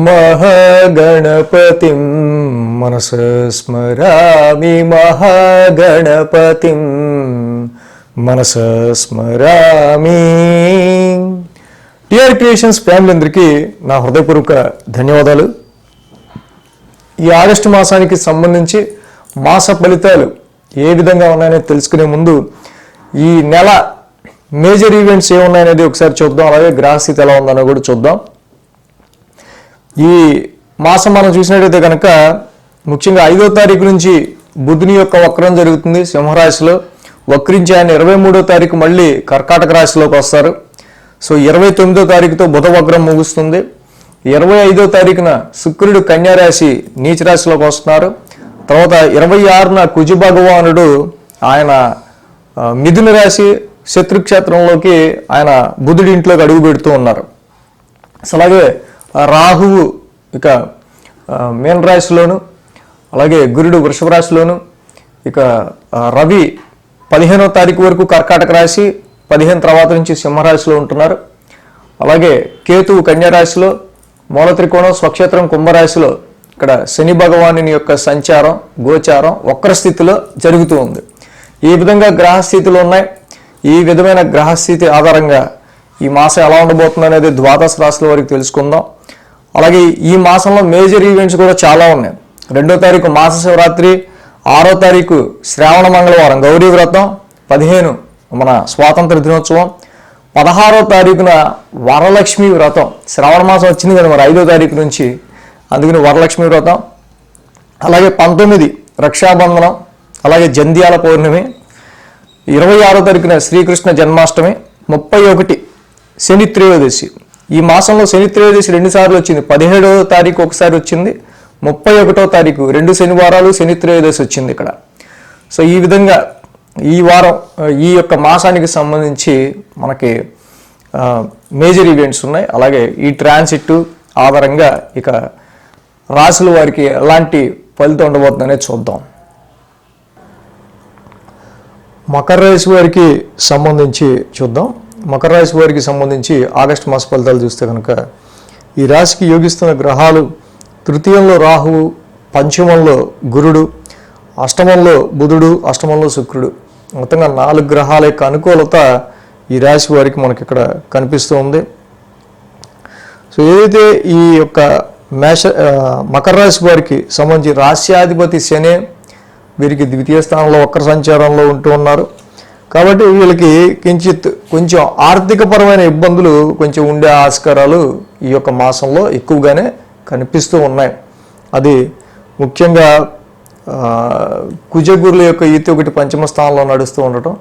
మహాగణపతిం మనసా స్మరామి మహాగణపతిం మనసా స్మరామి. TR creations family అందరికీ నా హృదయపూర్వక ధన్యవాదాలు. ఈ ఆగస్టు మాసానికి సంబంధించి మాస ఫలితాలు ఏ విధంగా ఉన్నాయని తెలుసుకునే ముందు ఈ నెల మేజర్ ఈవెంట్స్ ఏమున్నాయనేది ఒకసారి చూద్దాం. అలాగే గ్రహస్థితి ఎలా ఉందన్నో కూడా చూద్దాం. ఈ మాసం మనం చూసినట్టయితే కనుక ముఖ్యంగా 5వ తారీఖు నుంచి బుధుని యొక్క వక్రం జరుగుతుంది సింహరాశిలో. వక్రించి ఆయన 23వ తారీఖు మళ్ళీ కర్కాటక రాశిలోకి వస్తారు. సో 29వ తారీఖుతో బుధ వక్రం ముగుస్తుంది. 25వ తారీఖున శుక్రుడు కన్యారాశి నీచ రాశిలోకి వస్తున్నారు. తర్వాత 26న కుజు భగవానుడు ఆయన మిథున రాశి శత్రుక్షేత్రంలోకి ఆయన బుధుడి ఇంట్లోకి అడుగు పెడుతూ ఉన్నారు. అలాగే రాహువు ఇక మీన రాశిలోను, అలాగే గురుడు వృషభ రాశిలోను, ఇక రవి 15వ తారీఖు వరకు కర్కాటక రాశి, 15 తర్వాత నుంచి సింహరాశిలో ఉంటున్నారు. అలాగే కేతువు కన్యారాశిలో, మూల త్రికోణం స్వక్షేత్రం కుంభరాశిలో ఇక్కడ శని భగవానుని యొక్క సంచారం గోచారం వక్రస్థితిలో జరుగుతూ ఉంది. ఈ విధంగా గ్రహస్థితులు ఉన్నాయి. ఈ విధమైన గ్రహస్థితి ఆధారంగా ఈ మాసం ఎలా ఉండబోతుంది అనేది ద్వాదశ రాశుల వరకు తెలుసుకుందాం. అలాగే ఈ మాసంలో మేజర్ ఈవెంట్స్ కూడా చాలా ఉన్నాయి. 2వ తారీఖు మాస శివరాత్రి, 6వ తారీఖు శ్రావణ మంగళవారం గౌరీ వ్రతం, 15 మన స్వాతంత్ర దినోత్సవం, 16వ తారీఖున వరలక్ష్మి వ్రతం. శ్రావణ మాసం వచ్చింది కదా మరి 5వ తారీఖు నుంచి, అందుకని వరలక్ష్మి వ్రతం. అలాగే 19 రక్షాబంధనం, అలాగే జంధ్యాల పౌర్ణమి, 26వ తారీఖున శ్రీకృష్ణ జన్మాష్టమి, 31 శని త్రయోదశి. ఈ మాసంలో శని త్రయోదశి 2 సార్లు వచ్చింది. 17వ తారీఖు ఒకసారి వచ్చింది, 31వ తారీఖు 2 శనివారాలు శని త్రయోదశి వచ్చింది ఇక్కడ. సో ఈ విధంగా ఈ వారం ఈ యొక్క మాసానికి సంబంధించి మనకి మేజర్ ఈవెంట్స్ ఉన్నాయి. అలాగే ఈ ట్రాన్సిట్ ఆధారంగా ఇక రాశుల వారికి ఎలాంటి ఫలితం ఉండబోతుంది అనేది చూద్దాం. మకర రాశి వారికి సంబంధించి చూద్దాం. మకర రాశి వారికి సంబంధించి ఆగస్టు మాస ఫలితాలు చూస్తే కనుక ఈ రాశికి యోగిస్తున్న గ్రహాలు 3యంలో రాహువు, 5మంలో గురుడు, 8మంలో బుధుడు, 8మంలో శుక్రుడు. మొత్తంగా 4 గ్రహాల యొక్క అనుకూలత ఈ రాశి వారికి మనకి ఇక్కడ కనిపిస్తూ ఉంది. సో ఏదైతే ఈ యొక్క మకర రాశి వారికి సంబంధించి రాశ్యాధిపతి శని వీరికి 2వ స్థానంలో వక్ర సంచారంలో ఉంటూ ఉన్నారు. కాబట్టి వీళ్ళకి కొంచెం ఆర్థికపరమైన ఇబ్బందులు కొంచెం ఉండే ఆస్కారాలు ఈ యొక్క మాసంలో ఎక్కువగానే కనిపిస్తూ ఉన్నాయి. అది ముఖ్యంగా కుజగురుల యొక్క ఈతి ఒకటి 5మ స్థానంలో నడుస్తూ ఉండటం,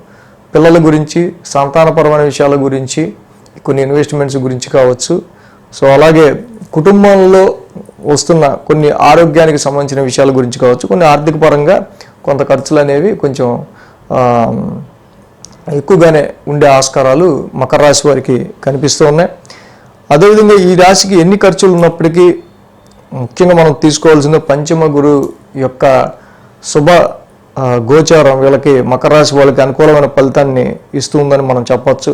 పిల్లల గురించి, సంతానపరమైన విషయాల గురించి, కొన్ని ఇన్వెస్ట్మెంట్స్ గురించి కావచ్చు. సో అలాగే కుటుంబంలో వస్తున్న కొన్ని ఆరోగ్యానికి సంబంధించిన విషయాల గురించి కావచ్చు, కొన్ని ఆర్థిక పరంగా కొంత ఖర్చులు అనేవి కొంచెం ఎక్కువగానే ఉండే ఆస్కారాలు మకర రాశి వారికి కనిపిస్తూ ఉన్నాయి. అదేవిధంగా ఈ రాశికి ఎన్ని ఖర్చులు ఉన్నప్పటికీ ముఖ్యంగా మనం తీసుకోవాల్సిన 5మ గురు యొక్క శుభ గోచారం వీళ్ళకి మకర రాశి వాళ్ళకి అనుకూలమైన ఫలితాన్ని ఇస్తుందని మనం చెప్పచ్చు.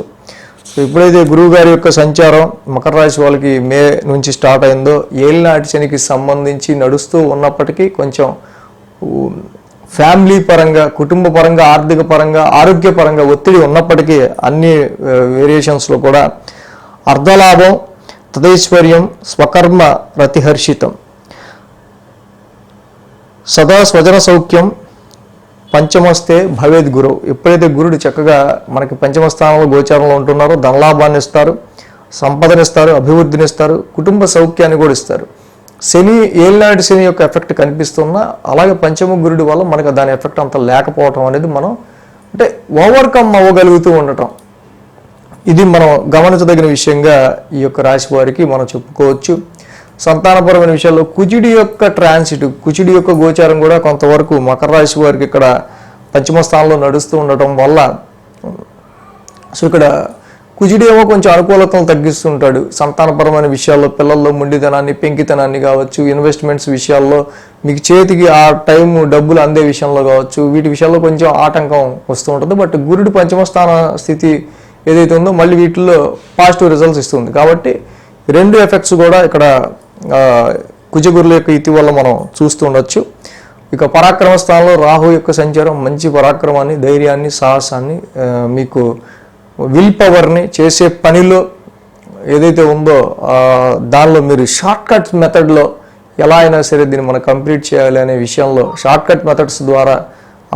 సో ఎప్పుడైతే గురువు గారి యొక్క సంచారం మకర రాశి వాళ్ళకి మే నుంచి స్టార్ట్ అయిందో ఏలినాటి శనికి సంబంధించి నడుస్తూ ఉన్నప్పటికీ కొంచెం ఫ్యామిలీ పరంగా, కుటుంబ పరంగా, ఆర్థిక పరంగా, ఆరోగ్యపరంగా ఒత్తిడి ఉన్నప్పటికీ అన్ని వేరియేషన్స్లో కూడా అర్ధలాభం, తదైశ్వర్యం, స్వకర్మ రతిహర్షితం, సదా స్వజన సౌఖ్యం, 5మస్తే భవేద్ గురు. ఎప్పుడైతే గురుడు చక్కగా మనకి 5మ స్థానంలో గోచారంలో ఉంటున్నారో ధనలాభాన్ని ఇస్తారు, సంపదనిస్తారు, అభివృద్ధినిస్తారు, కుటుంబ సౌఖ్యాన్ని కూడా ఇస్తారు. శని ఏలినాటి శని యొక్క ఎఫెక్ట్ కనిపిస్తున్నా అలాగే 5మ గురుడి వల్ల మనకు దాని ఎఫెక్ట్ అంత లేకపోవటం అనేది మనం అంటే ఓవర్కమ్ అవ్వగలుగుతూ ఉండటం, ఇది మనం గమనించదగిన విషయంగా ఈ యొక్క రాశి వారికి మనం చెప్పుకోవచ్చు. సంతానపరమైన విషయాల్లో కుజుడి యొక్క ట్రాన్సిట్, కుజుడి యొక్క గోచారం కూడా కొంతవరకు మకర రాశి వారికి ఇక్కడ 5మ స్థానంలో నడుస్తూ ఉండటం వల్ల సో ఇక్కడ కుజుడు ఏమో కొంచెం అనుకూలతను తగ్గిస్తుంటాడు. సంతానపరమైన విషయాల్లో పిల్లల్లో మొండితనాన్ని, పెంకితనాన్ని కావచ్చు, ఇన్వెస్ట్మెంట్స్ విషయాల్లో మీకు చేతికి ఆ టైం డబ్బులు అందే విషయంలో కావచ్చు, వీటి విషయాల్లో కొంచెం ఆటంకం వస్తూ ఉంటుంది. బట్ గురుడు 5మ స్థాన స్థితి ఏదైతే ఉందో మళ్ళీ వీటిల్లో పాజిటివ్ రిజల్ట్స్ ఇస్తుంది. కాబట్టి 2 ఎఫెక్ట్స్ కూడా ఇక్కడ కుజగురుల యొక్క ఇతి వల్ల మనం చూస్తూ ఉండొచ్చు. ఇక పరాక్రమ స్థానంలో రాహు యొక్క సంచారం మంచి పరాక్రమాన్ని, ధైర్యాన్ని, సాహసాన్ని, మీకు విల్ పవర్ని, చేసే పనిలో ఏదైతే ఉందో దానిలో మీరు షార్ట్ కట్ మెథడ్లో ఎలా అయినా సరే దీన్ని మనం కంప్లీట్ చేయాలి అనే విషయంలో షార్ట్ కట్ మెథడ్స్ ద్వారా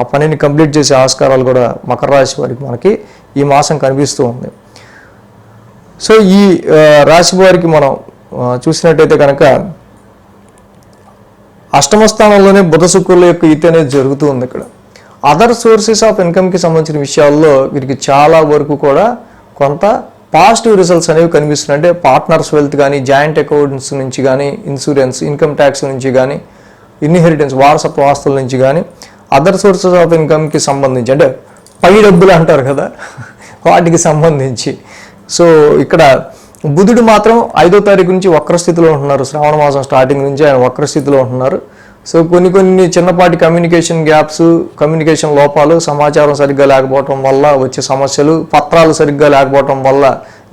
ఆ పనిని కంప్లీట్ చేసే ఆస్కారాలు కూడా మకర రాశి వారికి మనకి ఈ మాసం కనిపిస్తూ ఉంది. సో ఈ రాశి వారికి మనం చూసినట్టయితే కనుక అష్టమ స్థానంలోనే బుధ శుక్రుల యొక్క ఇతి అనేది జరుగుతూ ఉంది. ఇక్కడ అదర్ సోర్సెస్ ఆఫ్ ఇన్కమ్కి సంబంధించిన విషయాల్లో వీరికి చాలా వరకు కూడా కొంత పాజిటివ్ రిజల్ట్స్ అనేవి కనిపిస్తున్నాయి. అంటే పార్ట్నర్స్ వెల్త్ కానీ, జాయింట్ అకౌంట్స్ నుంచి కానీ, ఇన్సూరెన్స్, ఇన్కమ్ ట్యాక్స్ నుంచి కానీ, ఇన్హెరిటెన్స్ వారసత్వ ఆస్తుల నుంచి కానీ, అదర్ సోర్సెస్ ఆఫ్ ఇన్కమ్కి సంబంధించి అంటే పై డబ్బులు అంటారు కదా వాటికి సంబంధించి. సో ఇక్కడ బుధుడు మాత్రం 5వ తారీఖు నుంచి వక్రస్థితిలో ఉంటున్నారు. శ్రావణ మాసం స్టార్టింగ్ నుంచి ఆయన వక్రస్థితిలో ఉంటున్నారు. సో కొన్ని చిన్నపాటి కమ్యూనికేషన్ గ్యాప్స్, కమ్యూనికేషన్ లోపాలు, సమాచారం సరిగ్గా లేకపోవటం వల్ల వచ్చే సమస్యలు, పత్రాలు సరిగ్గా లేకపోవటం వల్ల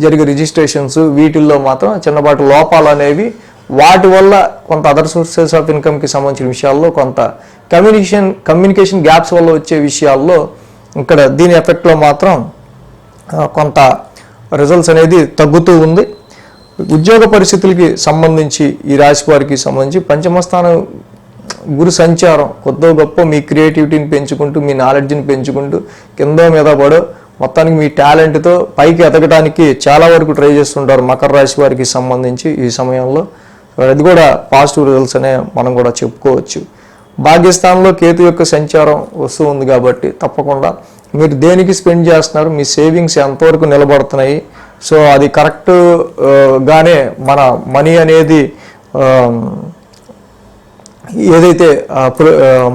జరిగే రిజిస్ట్రేషన్స్, వీటిల్లో మాత్రం చిన్నపాటి లోపాలు అనేవి, వాటి వల్ల కొంత అదర్ సోర్సెస్ ఆఫ్ ఇన్కమ్కి సంబంధించిన విషయాల్లో కొంత కమ్యూనికేషన్ గ్యాప్స్ వల్ల వచ్చే విషయాల్లో ఇక్కడ దీని ఎఫెక్ట్లో మాత్రం కొంత రిజల్ట్స్ అనేది తగ్గుతూ ఉంది. ఉద్యోగ పరిస్థితులకి సంబంధించి ఈ రాశి వారికి సంబంధించి పంచమ స్థానం గురు సంచారం కొద్దో గొప్ప మీ క్రియేటివిటీని పెంచుకుంటూ, మీ నాలెడ్జ్ని పెంచుకుంటూ, కింద మీద పడో మొత్తానికి మీ టాలెంట్తో పైకి ఎదగడానికి చాలా వరకు ట్రై చేస్తుంటారు మకర రాశి వారికి సంబంధించి ఈ సమయంలో. అది కూడా పాజిటివ్ రిజల్ట్స్ అనే మనం కూడా చెప్పుకోవచ్చు. భాగ్యస్థానంలో కేతు యొక్క సంచారం వస్తూ ఉంది కాబట్టి తప్పకుండా మీరు దేనికి స్పెండ్ చేస్తున్నారు, మీ సేవింగ్స్ ఎంతవరకు నిలబడుతున్నాయి, సో అది కరెక్ట్గానే మన మనీ అనేది ఏదైతే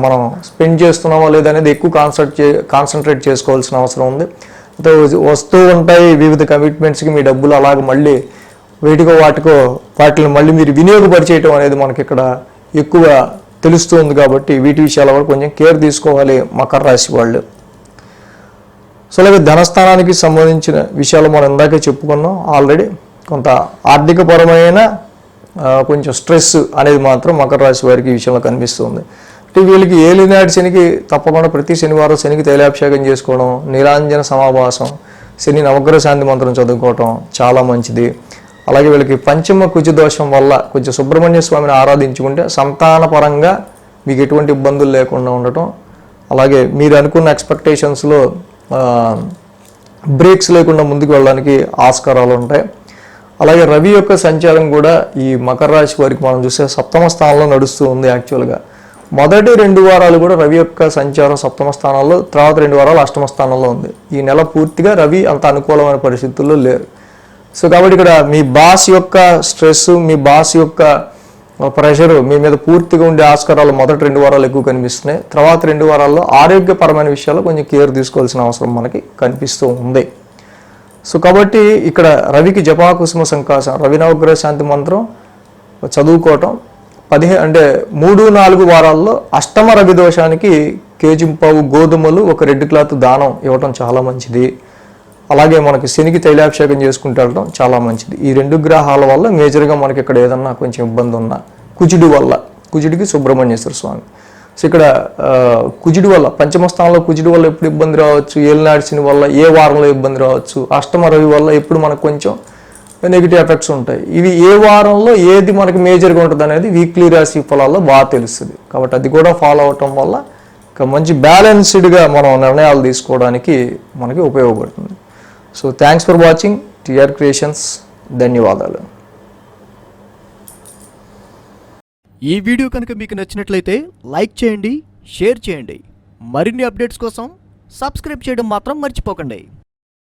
మనం స్పెండ్ చేస్తున్నామో లేదనేది ఎక్కువ కాన్సన్ట్రేట్ చేసుకోవాల్సిన అవసరం ఉంది. వస్తూ ఉంటాయి వివిధ కమిట్మెంట్స్కి మీ డబ్బులు అలాగ మళ్ళీ వాటిని మళ్ళీ మీరు వినియోగపరిచేయటం అనేది మనకి ఇక్కడ ఎక్కువ తెలుస్తూ ఉంది. కాబట్టి వీటి విషయాల వరకు కొంచెం కేర్ తీసుకోవాలి మకర రాశి వాళ్ళు. సో అలాగే ధనస్థానానికి సంబంధించిన విషయాలు మనం ఇందాకే చెప్పుకున్నాం ఆల్రెడీ. కొంత ఆర్థికపరమైన కొంచెం స్ట్రెస్ అనేది మాత్రం మకర రాశి వారికి ఈ విషయంలో కనిపిస్తుంది. అంటే వీళ్ళకి ఏలినాటి శనికి తప్పకుండా ప్రతి శనివారం శనికి తైలాభిషేకం చేసుకోవడం, నీరాంజన సమాభాసం, శని నవగ్రహ శాంతి మంత్రం చదువుకోవటం చాలా మంచిది. అలాగే వీళ్ళకి పంచమ కుజ దోషం వల్ల కొంచెం సుబ్రహ్మణ్య స్వామిని ఆరాధించుకుంటే సంతానపరంగా మీకు ఎటువంటి ఇబ్బందులు లేకుండా ఉండటం, అలాగే మీరు అనుకున్న ఎక్స్పెక్టేషన్స్లో బ్రేక్స్ లేకుండా ముందుకు వెళ్ళడానికి ఆస్కారాలు ఉంటాయి. అలాగే రవి యొక్క సంచారం కూడా ఈ మకర రాశి వారికి మనం చూస్తే సప్తమ స్థానంలో నడుస్తూ ఉంది. యాక్చువల్గా మొదటి 2 వారాలు కూడా రవి యొక్క సంచారం సప్తమ స్థానంలో, తర్వాత 2 వారాలు అష్టమ స్థానంలో ఉంది. ఈ నెల పూర్తిగా రవి అంత అనుకూలమైన పరిస్థితుల్లో లేరు. సో కాబట్టి ఇక్కడ మీ బాస్ యొక్క స్ట్రెస్, మీ బాస్ యొక్క ప్రెషర్ మీ మీద పూర్తిగా ఉండే ఆస్కారాలు మొదటి 2 వారాలు ఎక్కువ కనిపిస్తున్నాయి. తర్వాత 2 వారాల్లో ఆరోగ్యపరమైన విషయాల్లో కొంచెం కేర్ తీసుకోవాల్సిన అవసరం మనకి కనిపిస్తూ ఉంది. సో కాబట్టి ఇక్కడ రవికి జపాకుసుమ సంకాసం, రవి నవగ్రహ శాంతి మంత్రం చదువుకోవటం 3-4 వారాల్లో అష్టమ రవి దోషానికి కేజింపావు గోధుమలు, ఒక రెడ్ క్లాత్ దానం ఇవ్వటం చాలా మంచిది. అలాగే మనకి శనికి తైలాభిషేకం చేసుకుంటూ వెళ్ళడం చాలా మంచిది. ఈ 2 గ్రహాల వల్ల మేజర్గా మనకి ఇక్కడ ఏదన్నా కొంచెం ఇబ్బంది ఉన్నా, కుజుడికి సుబ్రహ్మణ్యేశ్వర స్వామి. సో ఇక్కడ కుజుడి వల్ల, పంచమ స్థానంలో కుజుడి వల్ల ఎప్పుడు ఇబ్బంది రావచ్చు, ఏలినాటి శని వల్ల ఏ వారంలో ఇబ్బంది రావచ్చు, అష్టమ రవి వల్ల ఎప్పుడు మనకు కొంచెం నెగిటివ్ ఎఫెక్ట్స్ ఉంటాయి. ఇవి ఏ వారంలో ఏది మనకి మేజర్గా ఉంటుంది అనేది వీక్లీ రాశి ఫలాల్లో బాగా తెలుస్తుంది. కాబట్టి అది కూడా ఫాలో అవటం వల్ల ఒక మంచి బ్యాలెన్స్డ్గా మనం నిర్ణయాలు తీసుకోవడానికి మనకి ఉపయోగపడుతుంది. So thanks for watching TR creations. ధన్యవాదాలు. ఈ వీడియో కనుక మీకు నచ్చినట్లయితే లైక్ చేయండి, షేర్ చేయండి. మరిన్ని అప్డేట్స్ కోసం సబ్స్క్రైబ్ చేయడం మాత్రం మర్చిపోకండి.